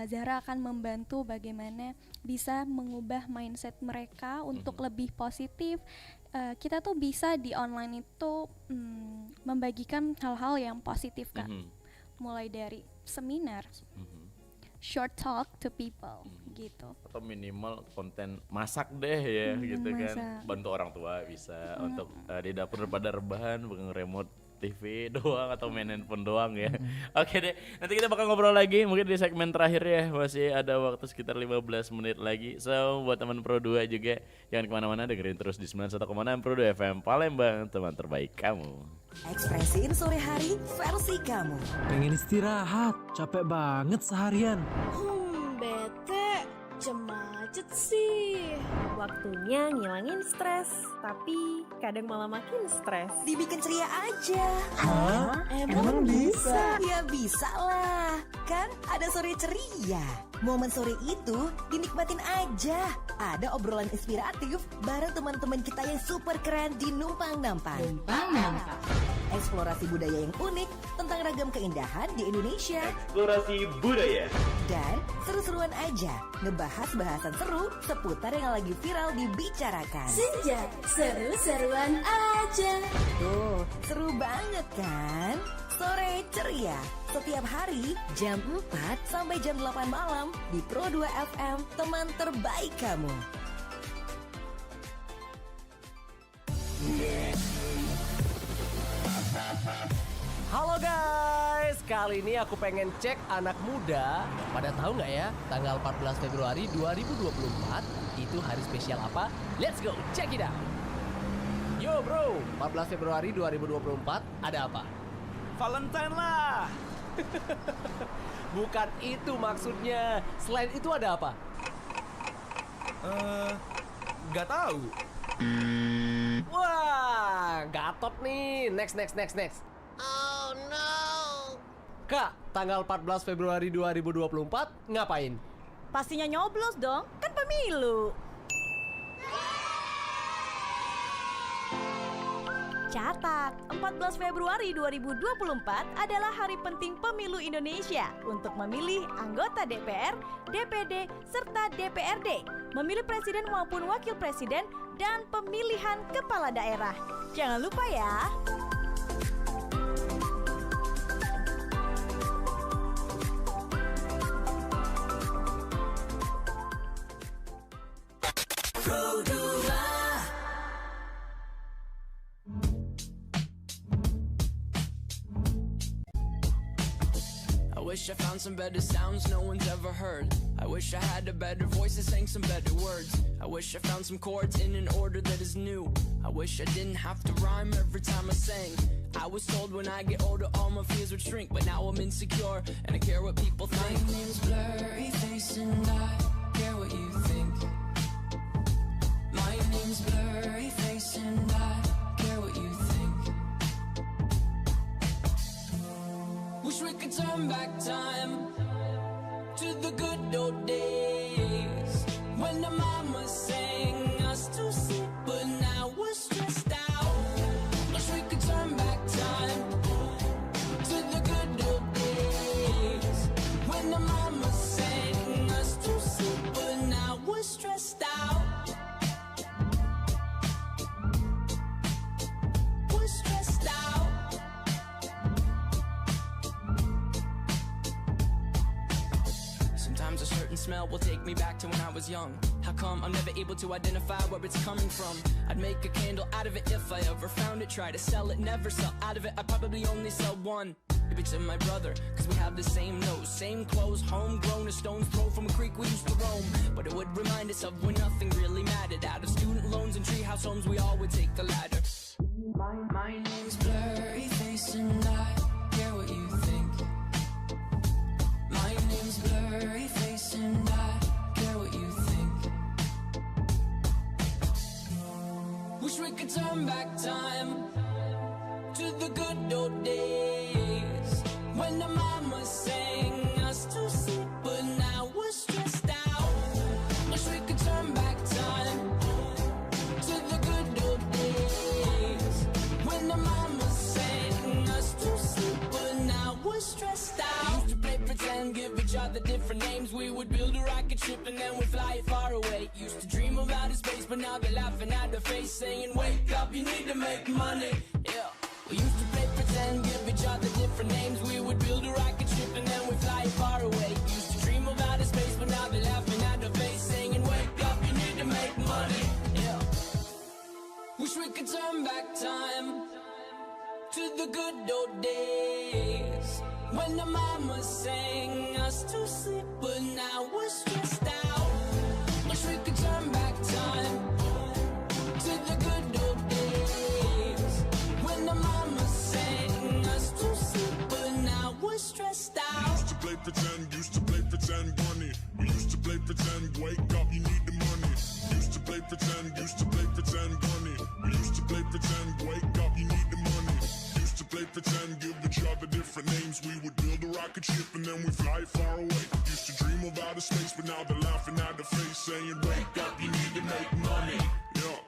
Zahra akan membantu bagaimana bisa mengubah mindset mereka untuk lebih positif. Kita tuh bisa di online itu membagikan hal-hal yang positif Kak. Mulai dari seminar, short talk to people gitu. Atau minimal konten masak deh ya gitu kan. Bantu orang tua bisa untuk di dapur pada rebahan pegang remote TV doang atau main handphone doang ya. Oke deh, nanti kita bakal ngobrol lagi mungkin di segmen terakhir ya. Masih ada waktu sekitar 15 menit lagi. So buat teman Pro 2 juga jangan kemana-mana, dengerin terus di 91,6 Pro 2 FM Palembang, teman terbaik kamu. Ekspresiin sore hari versi kamu. Pengen istirahat, capek banget seharian. Bete, macet sih. Waktunya ngilangin stres, tapi kadang malah makin stres. Dibikin ceria aja. Emang bisa? Ya bisa lah. Kan ada sore ceria. Momen sore itu dinikmatin aja. Ada obrolan inspiratif bareng teman-teman kita yang super keren di Numpang Nampang. Eksplorasi budaya yang unik tentang ragam keindahan di Indonesia. Eksplorasi budaya. Dan seru-seruan aja ngebahas bahasan seru seputar yang lagi viral dibicarakan. Senja, seru-seruan aja. Tuh, seru banget kan? Sore ceria setiap hari jam 4 sampai jam 8 malam di Pro 2 FM, teman terbaik kamu. Halo guys, kali ini aku pengen cek anak muda. Pada tahu nggak ya, tanggal 14 Februari 2024 itu hari spesial apa? Let's go, check it out. Yo bro, 14 Februari 2024 ada apa? Valentine lah. Bukan itu maksudnya. Selain itu ada apa? Nggak tahu. Wah, gatot nih. Next. Oh no. Kak, tanggal 14 Februari 2024 ngapain? Pastinya nyoblos dong, kan pemilu. Catat, 14 Februari 2024 adalah hari penting pemilu Indonesia untuk memilih anggota DPR, DPD, serta DPRD, memilih presiden maupun wakil presiden, dan pemilihan kepala daerah. Jangan lupa ya. wish I found some better sounds no one's ever heard. I wish I had a better voice that sang some better words. I wish I found some chords in an order that is new. I wish I didn't have to rhyme every time I sang. I was told when I get older all my fears would shrink, but now I'm insecure and I care what people think. My name's Blurry Face and I care what you think. My name's Blurry Face and I care what you think. Wish we could turn back time to the good old days when the mama sang us to sleep, but now we're stressed out. Wish we could turn back time to the good old days when the mama sang us to sleep, but now we're stressed out. We're stressed out. Sometimes a certain smell will take me back to when I was young. How come I'm never able to identify where it's coming from? I'd make a candle out of it if I ever found it. Try to sell it, never sell out of it. I'd probably only sell one. Maybe to my brother, cause we have the same nose, same clothes, homegrown, a stone's throw from a creek we used to roam. But it would remind us of when nothing really mattered. Out of student loans and treehouse homes, we all would take the ladder. My name's Blurry Face and I care what you think. My name's Blurry Face and I care what you think. Wish we could turn back time to the good old days when the mama sang us to sleep, but now we're stressed out. Wish we could turn back time to the good old days when the mama sang us to sleep, but now we're stressed out. Used to play pretend, give each other different names. We would build a rocket ship and then we'd fly it far away. Used to dream of outer space, but now they're laughing at the face, saying, wake up, you need to make money. Yeah. We used to play pretend, give each other different names. We would build a rocket ship and then we'd fly it far away. Used to dream of outer space, but now they're laughing at the face, saying, wake up, you need to make money. Yeah. Wish we could turn back time to the good old days when the mama sang us to sleep, but now we're stressed out. Wish we could turn back time to the good old days when the mama sang us to sleep, but now we're stressed out. Used to play pretend bunny. We used to play pretend, wake up, you need the money. Used to play pretend bunny. We used to play pretend, wake up, you need the money. Used to play pretend, give each other different names. We would build a rocket ship and then we fly far away. Used to dream of outer space, but now they're laughing at the face, saying, wake up, you need to make money. Yeah.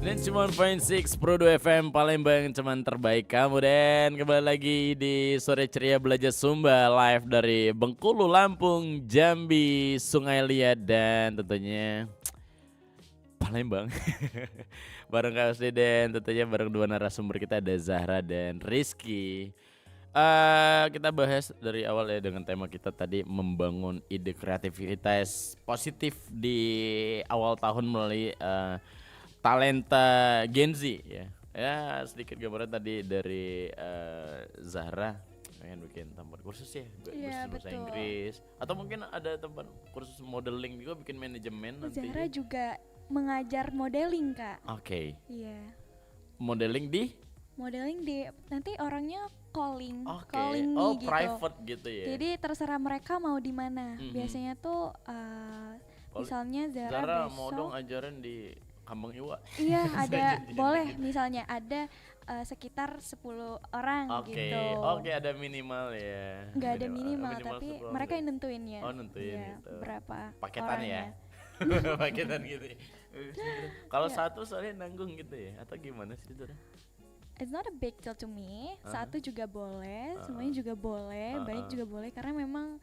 Dan 1.6 Pro 2 FM Palembang, teman terbaik kamu. Dan kembali lagi di Sore Ceria Belajar Sumba, live dari Bengkulu, Lampung, Jambi, Sungai Liat, dan tentunya Palembang. Bareng Kak Usdi dan tentunya bareng dua narasumber kita, ada Zahra dan Rizky. Kita bahas dari awal ya dengan tema kita tadi, membangun ide kreativitas positif di awal tahun melalui talenta Gen Z ya. Ya sedikit gambaran tadi dari Zahra pengen bikin tempat kursus ya, bahasa Inggris, atau mungkin ada tempat kursus modeling juga, bikin manajemen nanti. Zahra juga mengajar modeling, Kak. Oke. Iya. Modeling di nanti orangnya calling gitu. gitu. Private gitu ya. Jadi terserah mereka mau di mana. Biasanya tuh misalnya Zahra besok mau dong ajaran di Kambang Iwa. Iya, ada boleh misalnya ada sekitar 10 orang gitu. Oke, ada minimal ya. Enggak ada minimal tapi mereka yang nentuinnya. Oh, nentuin ya, gitu. Berapa paketan orangnya. Ya. Paketan gitu. Kalau satu soalnya nanggung gitu ya, atau gimana sih itu? It's not a big deal to me. Satu juga boleh, semuanya juga boleh, banyak juga boleh, karena memang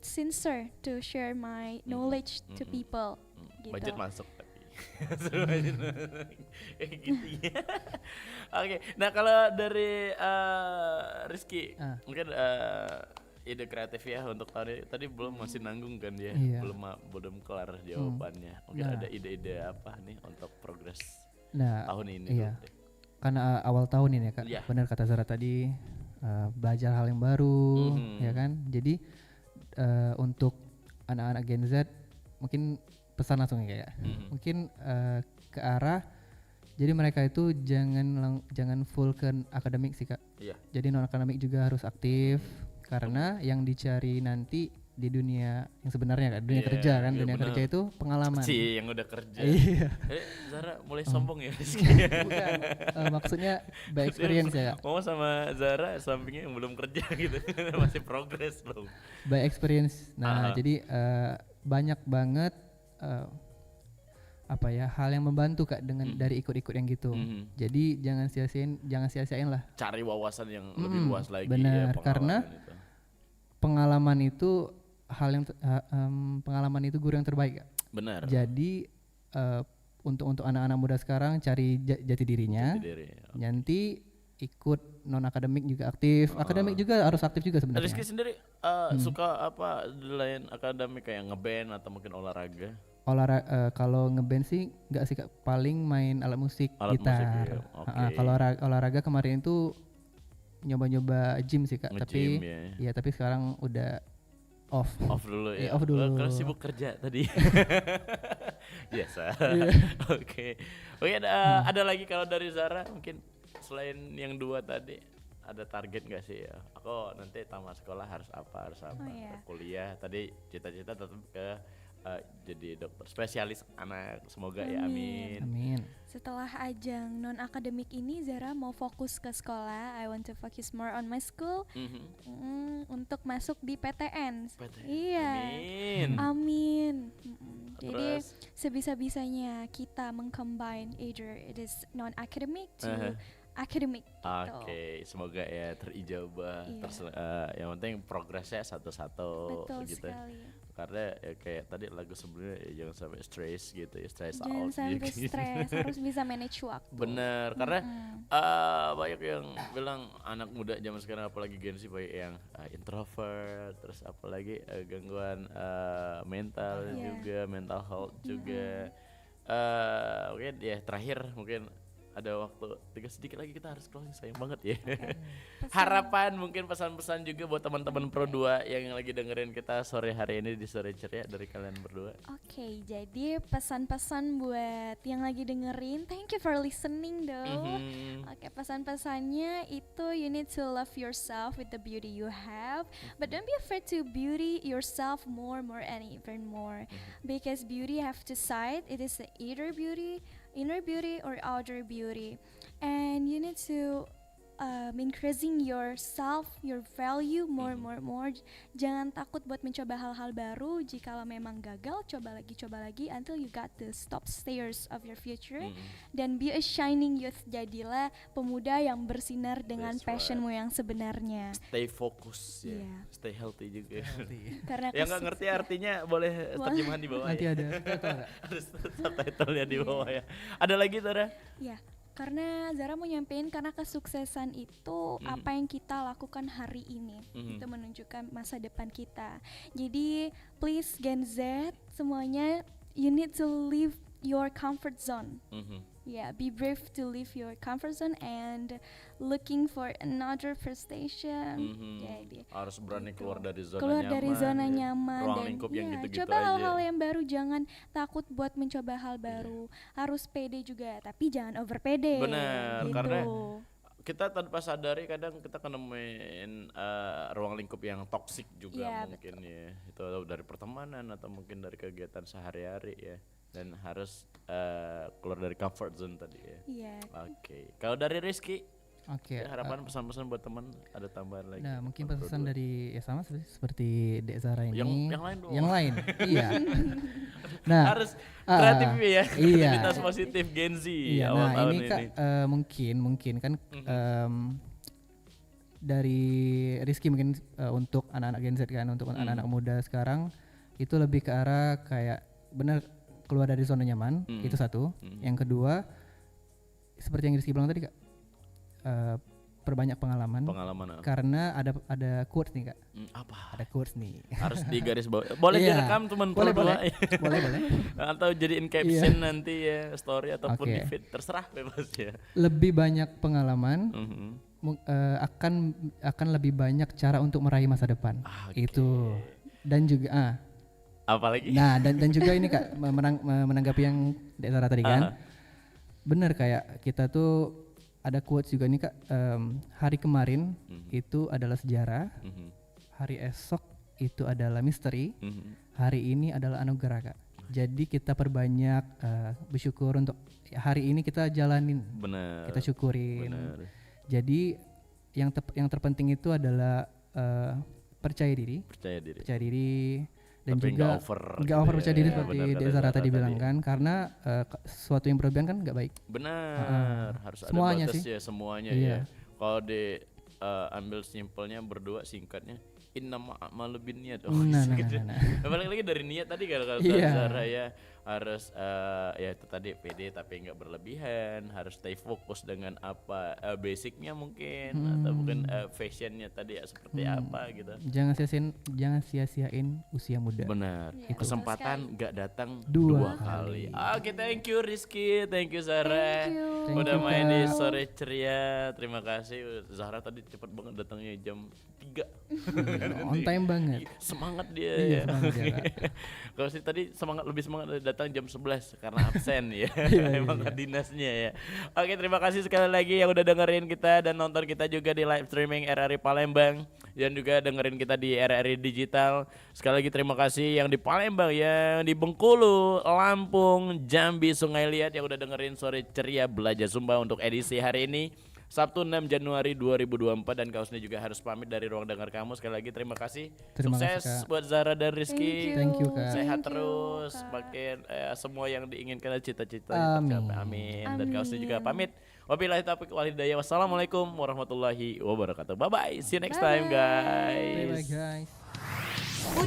sincere to share my knowledge to people. Gitu. Budget masuk tapi. Gitu ya. Oke, nah kalau dari Rizky mungkin ide kreatif ya untuk tadi belum masih nanggung kan dia, Iya. belum kelar jawabannya. Mungkin Nah. ada ide-ide apa nih untuk progres Nah, tahun ini? iya. dulu deh. Karena awal tahun ini ya Kak, Iya. benar kata Zara tadi, belajar hal yang baru, ya kan. Jadi untuk anak-anak Gen Z mungkin pesan langsung ya Kak. Mungkin ke arah, jadi mereka itu jangan full ke akademik sih Kak. Iya. Jadi non akademik juga harus aktif, karena yang dicari nanti di dunia yang sebenarnya kan, dunia Iya, kerja kan, iya dunia benar. kerja itu pengalaman. Si yang udah kerja. Iya. Zara mulai sombong ya Rizky. Bukan, maksudnya by experience ya Kak. Mau sama Zara sampingnya yang belum kerja gitu. Masih progres belum. By experience. Nah, jadi banyak banget apa ya, hal yang membantu Kak dengan dari ikut-ikut yang gitu. Jadi jangan sia-siain lah. Cari wawasan yang lebih luas lagi. Benar, ya, karena itu. pengalaman itu pengalaman itu guru yang terbaik Kak. Benar. Jadi untuk anak-anak muda sekarang cari jati dirinya. Jati diri, oke. Nanti ikut non akademik juga aktif. Akademik juga harus aktif juga sebenarnya. Rizky sendiri suka apa lain akademik kayak ngeband atau mungkin olahraga? Kalau ngeband sih nggak sih Kak, paling main alat musik, Alat musik, gitar. ya, oke. Kalau olahraga kemarin itu nyoba-nyoba gym sih Kak, tapi Nge-gym, ya tapi sekarang udah off. Off dulu ya. Off dulu. Karena sibuk kerja tadi. Biasa. Iya. Oke. Oke, ada lagi kalau dari Zara mungkin selain yang dua tadi ada target nggak sih ya? Aku nanti tamat sekolah harus apa? iya. Kuliah tadi cita-cita tetap ke jadi dokter spesialis anak, semoga ya, amin. Amin. Setelah ajang non akademik ini, Zara mau fokus ke sekolah. I want to focus more on my school. Untuk masuk di PTN. Iya. Amin. Amin. Jadi Terus? sebisa-bisanya kita mengcombine either it is non academic to academic. Oke, semoga ya terijabah. Iya. Yang penting progresnya satu-satu. Betul gitu. sekali. Karena ya kayak tadi lagu sebelumnya ya, jangan sampai stress gitu ya, stress Jangan out sampai gitu. stres, harus bisa manage waktu. Bener, karena banyak yang bilang anak muda zaman sekarang apalagi Gen Z banyak yang introvert, terus apalagi gangguan mental juga, mental health juga. Mungkin ya terakhir mungkin ada waktu tinggal sedikit lagi kita harus closing, sayang banget ya. Harapan mungkin pesan-pesan juga buat teman-teman Pro 2 yang lagi dengerin kita sore hari ini di Sore Ceria dari kalian berdua. Oke, jadi pesan-pesan buat yang lagi dengerin, thank you for listening though. Oke, pesan-pesannya itu you need to love yourself with the beauty you have, but don't be afraid to beauty yourself more and even more. Because beauty have two sides, it is the inner beauty or outer beauty, and you need to increasing yourself, your value more. Jangan takut buat mencoba hal-hal baru. Jikalau memang gagal, coba lagi until you got the top stairs of your future. Dan be a shining youth, jadilah pemuda yang bersinar dengan passionmu yang sebenarnya. Stay fokus ya, Iya. stay healthy juga. Karena yang nggak ngerti artinya boleh terjemahan di bawah. Nanti ya. ada Ada subtitle-nya di bawah ya. Ada lagi Tara? Ya, karena Zara mau nyampein karena kesuksesan itu apa yang kita lakukan hari ini. Itu menunjukkan masa depan kita. Jadi please Gen Z semuanya, you need to leave your comfort zone. Yeah, be brave to leave your comfort zone and looking for another prestation. Jadi harus berani keluar dari zona keluar nyaman. dari zona nyaman Ruang dan lingkup yang gitu-gitu coba aja. hal-hal yang baru, jangan takut buat mencoba hal baru. Harus pede juga, tapi jangan over pede. Benar, gitu. karena kita tanpa sadari kadang kita kena main ruang lingkup yang toksik juga mungkin ya. Itu dari pertemanan atau mungkin dari kegiatan sehari-hari ya. Dan harus keluar dari comfort zone tadi ya. Iya. Oke. Kalau dari Rizky, harapan pesan-pesan buat teman ada tambahan lagi? Nah, mungkin pesan dari ya sama seperti Dek Zara ini. Yang lain dong. Yang lain, iya. Nah, harus kreatif ya. Iya. Kreativitas positif Gen Z Iya, awal nah tahun ini Kak mungkin kan dari Rizky mungkin untuk anak-anak Gen Z kan, untuk anak-anak muda sekarang itu lebih ke arah kayak benar keluar dari zona nyaman, itu satu. Yang kedua, seperti yang Rizky bilang tadi Kak, perbanyak pengalaman. Pengalaman apa? Karena ada quotes nih Kak. Apa? Ada quotes nih. Harus di garis bawah. Boleh Iya. direkam teman Boleh, berdua. boleh. Boleh. Atau jadiin caption nanti ya story ataupun Oke. di feed, terserah bebas ya. Lebih banyak pengalaman, akan lebih banyak cara untuk meraih masa depan. Itu. Dan juga apalagi? Nah, dan juga ini Kak, menanggapi yang Dek Zara tadi kan. Bener, kayak kita tuh ada quotes juga nih Kak, hari kemarin itu adalah sejarah, hari esok itu adalah misteri, hari ini adalah anugerah Kak. Jadi kita perbanyak bersyukur untuk hari ini kita jalanin, Bener. kita syukurin. Bener. Jadi yang terpenting itu adalah percaya diri. Percaya diri. Dan Tapi juga nggak over nggak gitu over ya. percaya diri Ya, seperti benar, Dek kata Zara Zara tadi bilang tadi. kan, karena sesuatu yang berlebihan kan nggak baik. Benar, harus Semuanya ada batas sih. ya semuanya Iya. ya. Kalau di ambil simpelnya berdua singkatnya innama a'malu binniyat. Nah. Balik lagi dari niat tadi kalau Iya. Zara ya harus ya itu tadi pede tapi nggak berlebihan, harus stay fokus dengan apa basicnya mungkin atau mungkin fashionnya tadi ya seperti apa gitu. Jangan sia-siain usia muda. Benar. Itu. Kesempatan nggak datang Dua dua kali. kali. Oke, thank you Rizky, thank you Zara. Thank Udah you, main di Kak. sore ceria. Terima kasih. Zahra tadi cepet banget datangnya jam 3. On time banget. Semangat dia Iya, ya. semangat dia, Kak. Kalau sih tadi lebih semangat datang jam 11 karena absen ya. Iya, Emang iya. dinasnya ya. Oke, terima kasih sekali lagi yang udah dengerin kita dan nonton kita juga di live streaming RRI Palembang dan juga dengerin kita di RRI Digital. Sekali lagi terima kasih yang di Palembang, yang di Bengkulu, Lampung, Jambi, Sungai Liat yang udah dengerin sore ceria belajar Sumba untuk edisi hari ini. Sabtu 6 Januari 2024 dan Kak Husni juga harus pamit dari ruang dengar kamu. Sekali lagi terima kasih. Terima Sukses kasih, Kak. buat Zara dan Rizky. Thank you, Kak. Sehat Thank you, terus, Kak. makin cita-cita yang diinginkan dan cita-cita Amin. tercapai. Amin. Dan Kak Husni juga pamit. Wabillahi taufiq wal hidayah. Wassalamualaikum warahmatullahi wabarakatuh. Bye bye. See you next time guys. Bye bye guys. Udah